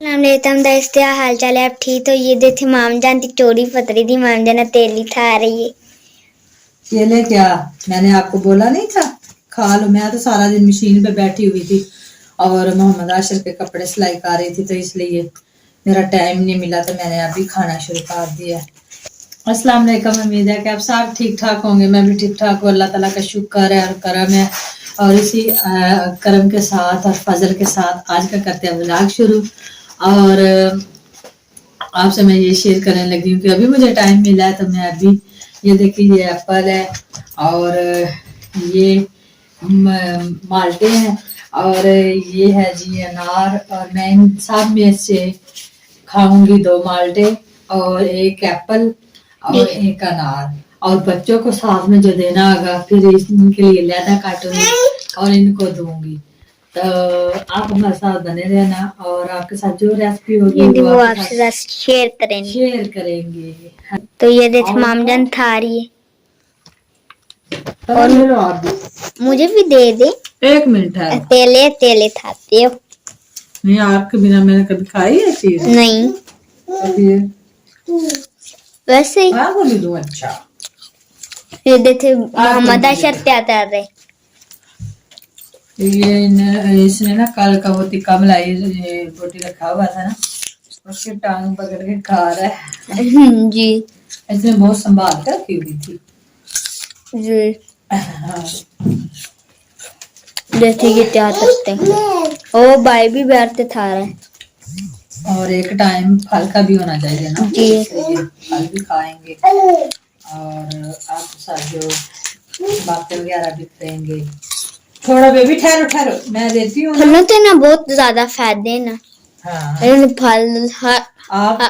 क्या हाल चाल है। आप ठीक हो? ये देखिए मामजान की चोरी पतरी थी, मामजान तेली था आ रही है। केले क्या? मैंने आपको बोला नहीं था खा लो। मैं तो सारा दिन मशीन पे बैठी हुई थी और मोहम्मद आशिर के कपड़े सिलाई कर रही थी, तो इसलिए मेरा टाइम नहीं मिला, तो मैंने अभी खाना शुरू कर दिया। अस्सलाम वालेकुम। उम्मीद है कि आप सब ठीक ठाक होंगे। मैं भी ठीक ठाक हूँ। अल्लाह ताला का शुक्र है और करम है, और इसी करम के साथ और फजल के साथ आज का करते हैं व्लॉग शुरू। और आपसे मैं ये शेयर करने लगी हूँ कि अभी मुझे टाइम मिला है, तो मैं अभी ये देखिए ये एप्पल है और ये माल्टे हैं और ये है जी अनार, और मैं इन सब में से खाऊंगी 2 माल्टे और 1 एप्पल और 1 अनार, और बच्चों को साथ में जो देना होगा फिर इनके लिए लैदा काटूंगी और इनको दूंगी। तो आप हमारे साथ बने रहना और आपके साथ जो रेसिपी होगी वो आपके साथ शेयर करेंगे। तो ये देखिए मामजान था रही है, और ले लो आप भी। मुझे भी दे दे। 1 मिनट है। तेले तेले खाते हो? नहीं, आपके बिना मैंने कभी खाई है चीज? नहीं, वैसे ही आपको भी दूं? अच्छा, ये देखिए मोहम्मद आशर क्या कर रहे। इसने ना कल का वो टिक्का मलाई रोटी रखा हुआ था ना, उसकी टांग पकड़ के खा रहा है। जी इसने बहुत संभाल कर रखी हुई थी जी। हाँ। देखिए क्या करते हैं। ओ भाई भी बैठते था रहे। और एक टाइम फल का भी होना चाहिए ना जी, फल भी खाएंगे और आप साथ जो बातें वगैरह भी करेंगे। थोड़ा बेबी ठहरो ठहरो, मैं देती हूँ। फलों से ना बहुत ज्यादा फायदे ना। हाँ। फल आप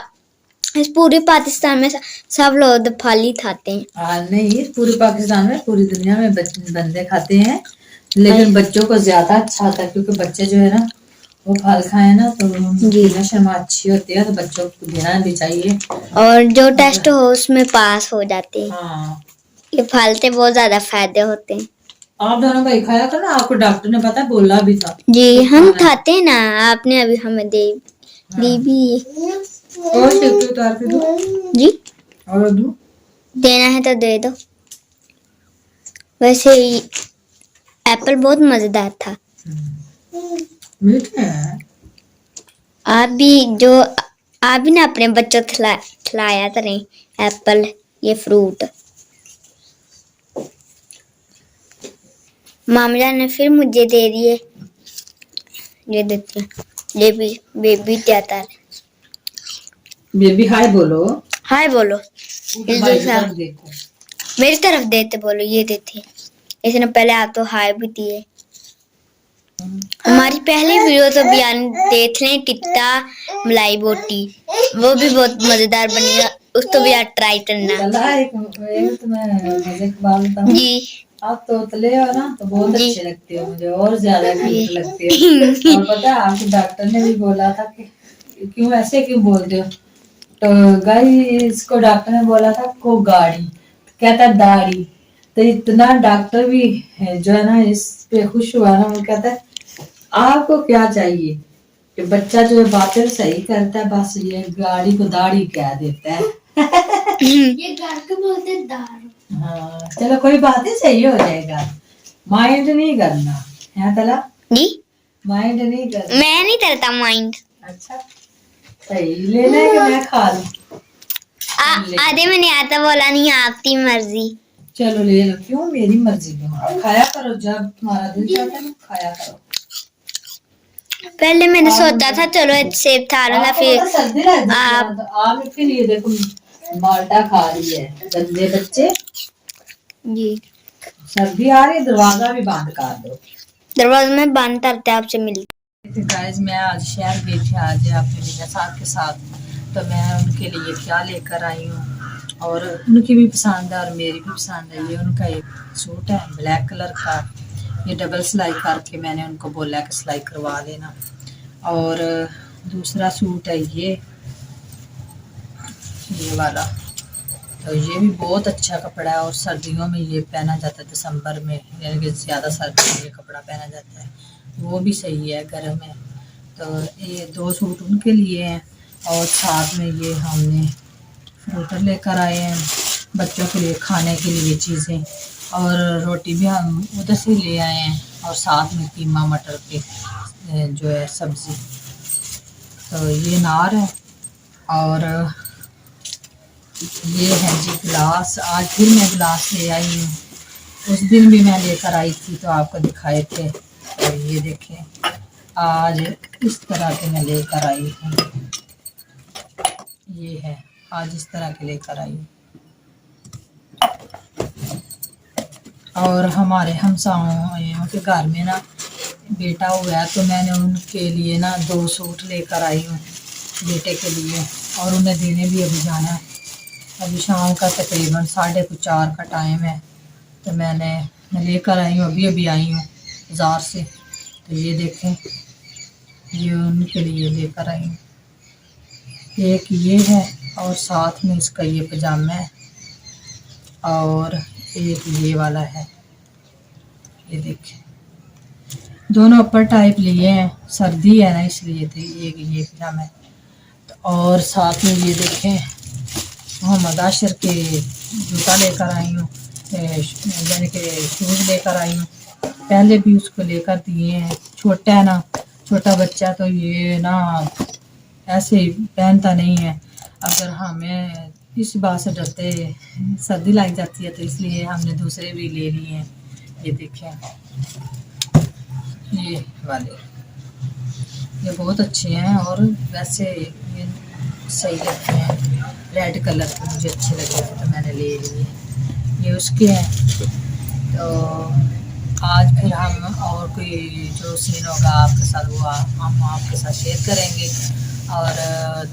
इस पूरे पाकिस्तान में सब लोग फल ही खाते हैं। हाँ, नहीं पूरे पाकिस्तान में पूरी दुनिया में बंदे खाते हैं, लेकिन बच्चों को ज्यादा अच्छा आता है क्योंकि बच्चे जो है ना वो फल खाए ना तो नशा अच्छी होती है, तो बच्चों को देना भी चाहिए और जो टेस्ट हो उसमें पास हो जाते हैं। हाँ। ये फल से बहुत ज्यादा फायदे होते हैं। आप दोनों भाई खाया करो ना, आपको डॉक्टर ने पता बोला भी था। जी तो हम खाते हैं ना, आपने अभी हमें दी भी और उतार के दो जी। और दो देना है तो दे दो। वैसे एप्पल बहुत मजेदार था। मीठे हैं। आप भी ना अपने बच्चों को खिलाया करें एप्पल, ये फ्रूट। मामला ने फिर मुझे दे दिए। ये देते ये भी बेबी जाता है। बेबी हाय बोलो। हाय बोलो। देखो मेरी तरफ देते बोलो। ये देते इसने पहले आप तो हाय भी दिए। हमारी पहली वीडियो तो बयान देख लें, टिक्का मलाई बोटी, वो भी बहुत मजेदार बनी है, उसको भी आप ट्राई करना। एक तो मैं मजे की बात बताऊं जी। आप तोतले हो ना तो बहुत अच्छे लगते हो मुझे, और ज्यादा क्यूट लगते हो। और पता है आपके डॉक्टर ने भी बोला था कि क्यों ऐसे क्यों बोलते हो, तो गाइस इसको डॉक्टर ने बोला था को गाड़ी कहता दाढ़ी, तो इतना डॉक्टर भी है जो है ना इस पे खुश हुआ ना, वो कहता है आपको क्या चाहिए कि बच्चा जो है बातें सही करता है, बस ये गाड़ी को दाढ़ी कह देता है। ये घर के बोलते दाढ़। हाँ चलो कोई बात नहीं, सही हो जाएगा। माइंड नहीं करना है तला जी। माइंड नहीं करना। मैं नहीं करता माइंड। अच्छा सही लेना है कि मैं खा लूं? आधे में नहीं आता, बोला नहीं आपकी मर्जी। चलो ले लो। क्यों मेरी मर्जी क्यों? खाया करो जब तुम्हारा दिल चाहता है खाया करो। पहले मैंने सोचा था चलो सेब खा लूंगा, फिर सर्दी आप तो आप इसके लिए देखो माल्टा खा रही है गंदे बच्चे जी। सर्दी आ रही है, दरवाजा भी बंद कर दो। दरवाजा में बंद करते आपसे मिलते। गाइस मैं आज शहर गई थी आज अपने मीना साहब के साथ, तो मैं उनके लिए क्या लेकर आई हूँ और उनकी भी पसंद है और मेरी भी पसंद है। ये उनका एक सूट है ब्लैक कलर का, ये डबल सिलाई करके मैंने उनको बोला कि सिलाई करवा लेना। और दूसरा सूट है ये वाला, तो ये भी बहुत अच्छा कपड़ा है और सर्दियों में ये पहना जाता है, दिसंबर में यानी कि ज़्यादा सर्दी में ये कपड़ा पहना जाता है, वो भी सही है गर्म है। तो ये 2 सूट उनके लिए हैं और साथ में ये हमने फ्रूटर लेकर आए हैं बच्चों के लिए खाने के लिए चीज़ें, और रोटी भी हम उधर से ले आए हैं, और साथ में कीमा मटर के जो है सब्ज़ी। तो ये नार है, और ये है जी गिलास। आज फिर मैं गिलास ले आई हूँ, उस दिन भी मैं लेकर आई थी तो आपको दिखाए थे। और ये देखें आज इस तरह के मैं लेकर आई हूँ, ये है आज इस तरह के लेकर आई हूँ। और हमारे हमसायों के घर में ना बेटा हुआ है, तो मैंने उनके लिए ना 2 सूट लेकर आई हूँ बेटे के लिए, और उन्हें देने भी अभी जाना है। अभी शाम का तकरीबन 3:30 का टाइम है, तो मैं लेकर आई हूँ, अभी आई हूँ बाज़ार से। तो ये देखें ये उनके लिए लेकर आई हूँ, एक ये है और साथ में इसका ये पजामा है, और एक ये वाला है। ये देखें दोनों अपर टाइप लिए हैं, सर्दी है ना इसलिए थे। एक ये पजामा है, तो और साथ में ये देखें मोहम्मद आशिर के जूता लेकर आई हूँ, यानी कि शूज़ लेकर आई हूँ। पहले भी उसको लेकर दिए हैं, छोटा है ना, छोटा बच्चा, तो ये ना ऐसे ही पहनता नहीं है। अगर हमें इस बात से डरते सर्दी लग जाती है, तो इसलिए हमने दूसरे भी ले लिए हैं। ये देखें ये वाले, ये बहुत अच्छे हैं, और वैसे ये सही लगते हैं। रेड कलर के मुझे अच्छे लगे थे तो मैंने ले लिए, ये उसके हैं। तो आज फिर हम और कोई जो सीन होगा आपके साथ हुआ हम आपके साथ शेयर करेंगे। और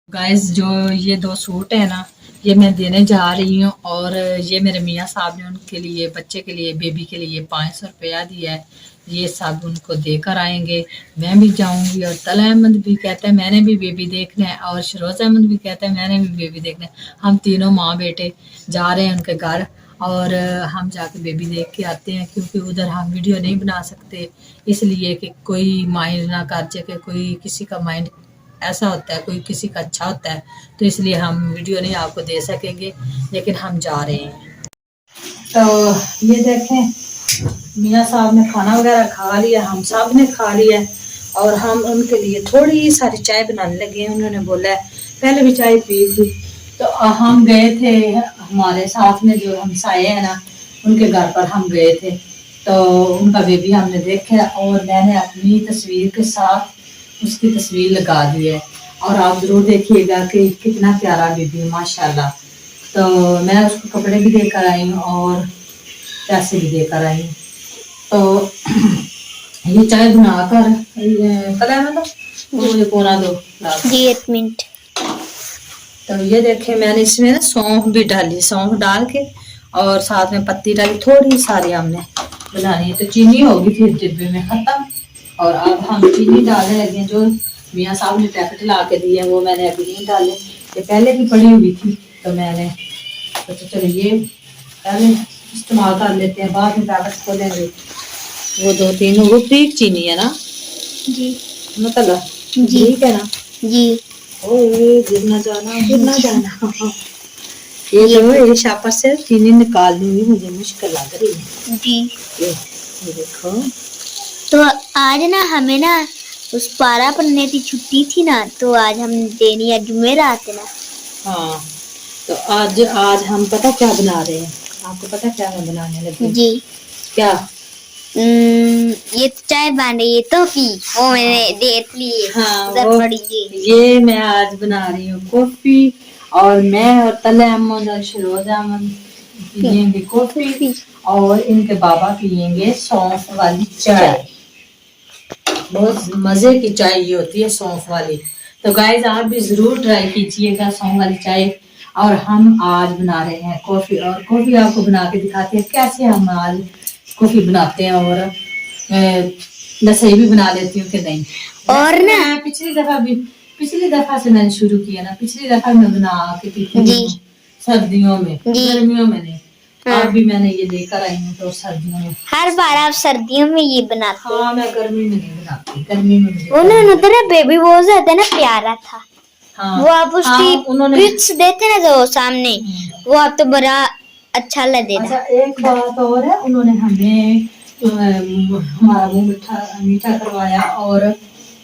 गाइस जो ये 2 सूट है ना, ये मैं देने जा रही हूँ, और ये मेरे मियाँ साहब ने उनके लिए बच्चे के लिए बेबी के लिए 500 रुपया दिया है। ये सब उनको देकर आएंगे, मैं भी जाऊंगी। और तला अहमद भी कहता है मैंने भी बेबी देखना है, और शरोज अहमद भी कहता है मैंने भी बेबी देखना है। हम तीनों माँ बेटे जा रहे हैं उनके घर, और हम जाके बेबी देख के आते हैं, क्योंकि उधर हम वीडियो नहीं बना सकते, इसलिए कि कोई माइंड ना कर जाए, कि कोई किसी का माइंड ऐसा होता है, कोई किसी का अच्छा होता है, तो इसलिए हम वीडियो नहीं आपको दे सकेंगे, लेकिन हम जा रहे हैं। तो ये देखें मियाँ साहब ने खाना वगैरह खा लिया, हम सब ने खा लिया, और हम उनके लिए थोड़ी सारी चाय बनाने लगे हैं। उन्होंने बोला है, पहले भी चाय पी थी, तो हम गए थे हमारे साथ में जो हमसाए हैं ना, उनके घर पर हम गए थे, तो उनका बेबी हमने देखा, और मैंने अपनी तस्वीर के साथ उसकी तस्वीर लगा दी है। और आप जरूर देखिएगा कि कितना प्यारा बेबी है माशाल्लाह। तो मैं उसको कपड़े भी देकर आई हूँ और पैसे भी देकर आई हूँ। तो ये चाय बनाकर पता है मतलब मुझे पौना 2 जी 1 मिनट। तो ये देखे मैंने इसमें ना सौंफ भी डाली, सौंफ डाल के और साथ में पत्ती डाली, थोड़ी सारी हमने बनानी है। तो चीनी होगी फिर डिब्बे में खत्म, और अब हम चीनी डालने लगे हैं। जो मियाँ साहब ने पैकेट ला के दिए वो मैंने अभी नहीं डाले, ये पहले की पड़ी हुई थी, तो मैंने तो चलिए पहले इस्तेमाल कर लेते हैं, बाद में पैकेट खोलेंगे। वो 2-3 वो ठीक चीनी है ना जी मतलब जी ठीक है ना जी। ओए गिरना जाना गिरना जाना। ये जो ये शापर से चीनी निकाल दूंगी, मुझे मुश्किल लग रही है जी। ये देखो। तो आज ना हमें ना उस पारा पढ़ने की छुट्टी थी ना, तो आज हम देनी है जुमेरात है ना। हाँ तो आज हम पता क्या बना रहे हैं, आपको पता क्या मैं बनाने लगी जी क्या? ये चाय बन रही है तो पी वो मैंने देख ली है। हाँ उधर वो पड़ी है। ये मैं आज बना रही हूँ कॉफी, और मैं और तले अहमद और शरोज अहमद पियेंगे कॉफी, और इनके बाबा पियेंगे सौंफ वाली चाय। बहुत मजे की चाय ये होती है सौंफ वाली। तो गाइज आप भी जरूर ट्राई कीजिएगा सौंफ वाली चाय। और हम आज बना रहे हैं कॉफी, और कॉफी आपको बना के दिखाते हैं कैसे हम आज कॉफी बनाते हैं, और मैं सही भी बना लेती हूँ कि नहीं। और ना पिछली दफा से मैंने शुरू किया ना, पिछली दफा मैं बना के पीती थी सर्दियों में, गर्मियों में नहीं। आज भी मैंने ये लेकर आई हूँ तो सर्दियों में। हर बार आप सर्दियों में ये बनाते हो। हाँ, मैं गर्मी में नहीं बनाती, गर्मी में मुझे उन्होंने तो ना बेबी बहुत ज्यादा ना प्यारा था। हाँ, वो आप उसकी उन्होंने पिक्स देते ना जो सामने, वो आप तो बड़ा अच्छा लगे था। अच्छा, एक बात और है, उन्होंने हमें हमारा मुंह मीठा करवाया और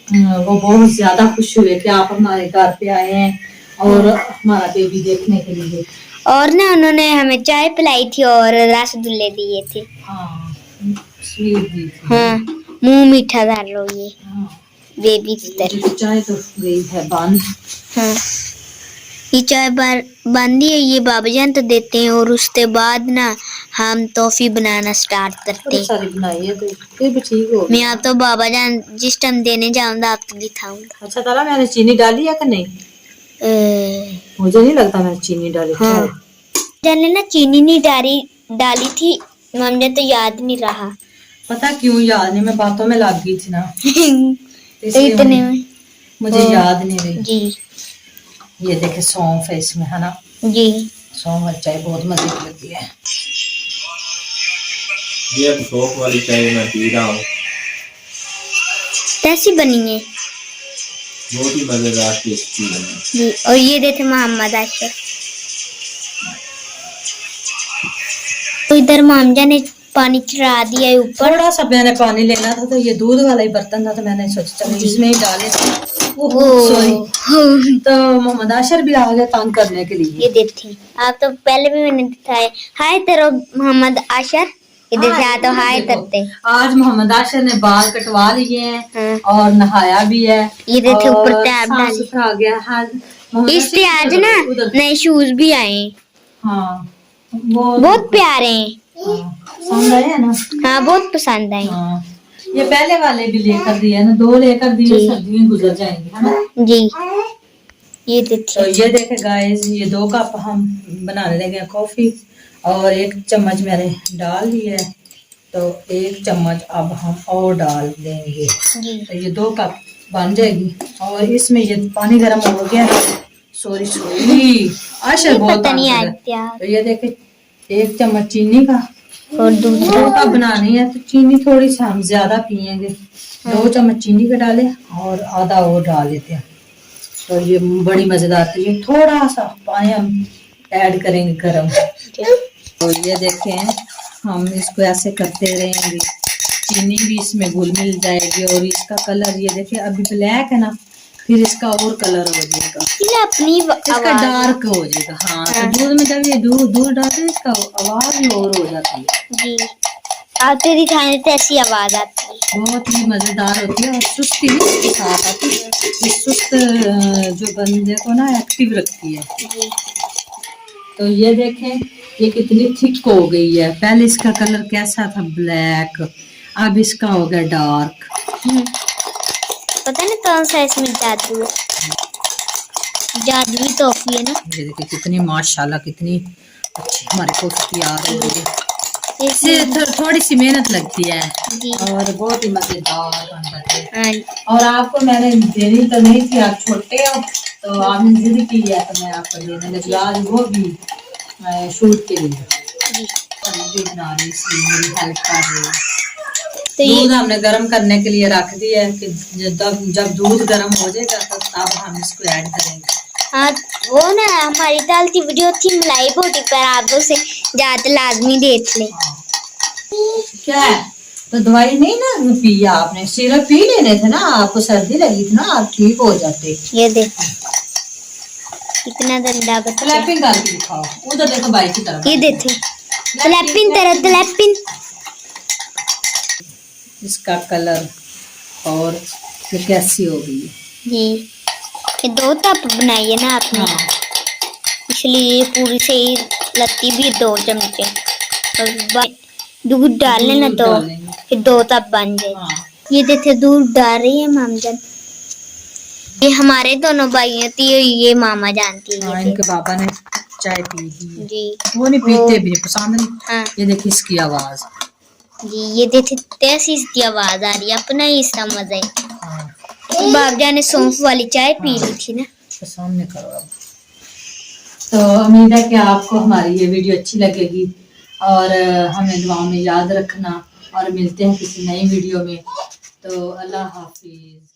वो बहुत ज्यादा खुश हुए कि आप हमारे घर पे आए हैं और हमारा बेबी देखने के लिए। और ना उन्होंने हमें चाय पिलाई थी और रसगुल्ले दिए थे। हाँ, स्वीट दी थी। हाँ, मुंह मीठा कर लो ये हाँ, बेबी की तरह। चाय तो गई है बंद। हाँ, ये चाय बार बंदी है, ये बाबाजान तो देते हैं और उसके बाद ना हम टॉफी बनाना स्टार्ट करते हैं। सारी बनाई है तो फिर भी ठीक हो मैं आप तो बाबाजान जिस टाइम देने जाऊंगा आपको दिखाऊंगा। अच्छा, तारा मैंने चीनी डाली है कि नहीं? मुझे नहीं लगता मैंने चीनी डाली। हाँ, जाने ना चीनी नहीं डाली थी, मुझे तो याद नहीं रहा। पता क्यों याद नहीं, मैं बातों में लग गई थी ना। तो इतने में मुझे याद नहीं रही। जी, ये देखे सौंफ है इसमें, है ना जी। सौंफ वाली चाय बहुत मजे की लगती है। ये सौंफ वाली चाय मैं पी रहा हूँ, कैसी बनी है? बहुत ही मजेदार टेस्टी है। जी, और ये देखे मोहम्मद आशर। तो इधर मामजा ने पानी चढ़ा दिया है ऊपर। थोड़ा सा मैंने पानी लेना था तो ये दूध वाला ही बर्तन था तो मैंने सोचा चलो इसमें ही डाले। सॉरी, तो मोहम्मद आशर भी आ गए तंग करने के लिए। ये देखिए, आप तो पहले भी मैंने दिखाया। हाय तेरो मोहम्मद आशर, इधर से आ तो हाय करते। आज मोहम्मद आशर ने बाल कटवा लिए हैं हाँ। और नहाया भी है। ये देखे और ऊपर टैब साफ डाली। सुथरा आ गया है। मोहम्मद इससे आशर आज ना उधर- नए शूज भी आए हैं। हाँ, वो बहुत प्यारे हैं। पसंद आए है ना। हाँ, बहुत पसंद आए। हाँ, ये पहले वाले भी लेकर दिए ना, 2 लेकर दिए, जी। सर्दियां गुजर जाएंगी, है ना। जी, ये तो देखिए। ये देखे गाइस, ये 2 कप हम बनाने लगे कॉफी और 1 चम्मच मैंने डाल दी है तो 1 चम्मच अब हम और डाल देंगे। जी, तो ये 2 कप बन जाएगी और इसमें ये पानी गर्म हो गया। सॉरी आशर बहुत पता नहीं तंग आज कर क्या। रहा है। तो ये देखे 1 चम्मच चीनी का और दूध 2 कप बनानी है तो चीनी थोड़ी सी हम ज्यादा पियेंगे। 2 चम्मच चीनी का डाले और आधा और डाल लेते हैं तो ये बड़ी मजेदार थी। ये थोड़ा सा पानी हम ऐड करेंगे गरम। तो ये देखें, हम इसको ऐसे करते रहेंगे, चीनी भी इसमें घुल मिल जाएगी और इसका कलर ये देखें अभी ब्लैक है ना, फिर इसका और कलर हो जाएगा, अपनी इसका डार्क हो जाएगा। हाँ, तो दूध में जब ये दूध डालते हैं इसका आवाज भी और हो जाती है। जी, आप तो दिखाने तो ऐसी आवाज आती है। बहुत ही मजेदार होती है और सुस्ती भी इसके साथ आती है। ये सुस्त जो बंदे को ना एक्टिव रखती है। जी, तो ये देखें ये कितनी थिक हो गई है। पहले इसका कलर कैसा था, ब्लैक, अब इसका हो गया डार्क। पता नहीं कौन सा इसमें जादू है। जादुई टॉफी है ना। ये देखिए कितनी माशाल्लाह कितनी अच्छी हमारी कॉफी तैयार हो रही है। इसमें इससे थोड़ी सी मेहनत लगती है जी। और बहुत ही मजेदार बन जाती है। हाँ, और आपको मैंने देनी तो नहीं थी, आप छोटे हो तो आपने जिद की है तो मैं आपको देने लगी आज, वो भी शूट के लिए। जी। वीडियो बना रही इसलिए मेरी हेल्प कर रही है। तो ये दूध हमने गर्म करने के लिए रख दिया है कि जब दूध गर्म हो जाएगा तो तब हम इसको ऐड करेंगे। हाँ, वो ना हमारी डालती वीडियो थी मलाई बोटी पर, आप उसे जाते लाजमी देख ले। क्या है, तो दवाई नहीं ना पिया आपने, सिरप पी लेने थे ना, आपको सर्दी लगी थी ना, आप ठीक हो जाते। ये देखो कितना गंदा बच्चा। क्लैपिंग करके दिखाओ, उधर देखो भाई की तरफ। ये देखो तलैपिन तरह तलैपिन। इसका कलर और ये कैसी हो गई है। जी, ये 2 कप बनाई है ना आपने। हाँ, इसलिए पूरी सही लगती भी 2 चमचे और दूध डाल लेना दूध तो डालेंगे। फिर 2 कप बन जाए। हाँ, ये देखो दूध डाल रही है मामजान। ये हमारे दोनों भाई थी, ये मामा जानती है। हाँ, ये इनके पापा ने चाय पी ली। जी, वो नहीं पीते भी नहीं, पसंद नहीं। हाँ ये देखिए इसकी आवाज। जी, ये देखो कैसी इसकी आवाज आ रही है, अपना ही इसका मजा है। हाँ, बाबजा ने सौंफ वाली चाय पी ली थी ना। पसंद नहीं करो अब। तो उम्मीद है कि आपको हमारी ये वीडियो अच्छी लगेगी और हमें दुआओं में याद रखना और मिलते हैं किसी नई वीडियो में। तो अल्लाह हाफिज।